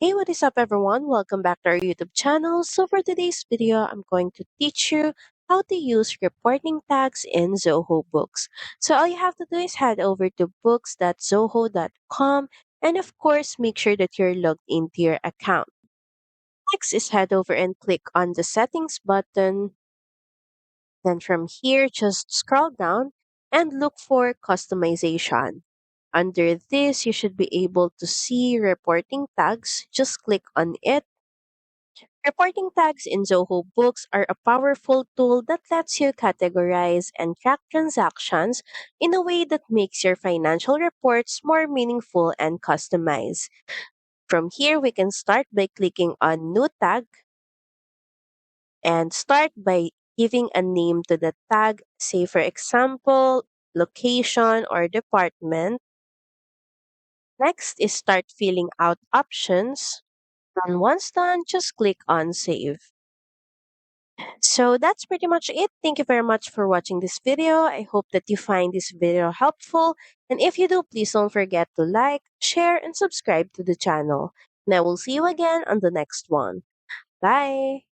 Hey, what is up, everyone? Welcome back to our YouTube channel. So, for today's video, I'm going to teach you how to use reporting tags in Zoho Books. So, all you have to do is head over to books.zoho.com and, of course, make sure that you're logged into your account. Next is head over and click on the settings button. Then, from here, just scroll down and look for customization. Under this, you should be able to see reporting tags. Just click on it. Reporting tags in Zoho Books are a powerful tool that lets you categorize and track transactions in a way that makes your financial reports more meaningful and customized. From here, we can start by clicking on New Tag and start by giving a name to the tag, say, for example, location or department. Next is start filling out options. And once done, just click on Save. So that's pretty much it. Thank you very much for watching this video. I hope that you find this video helpful. And if you do, please don't forget to like, share, and subscribe to the channel. And I will see you again on the next one. Bye!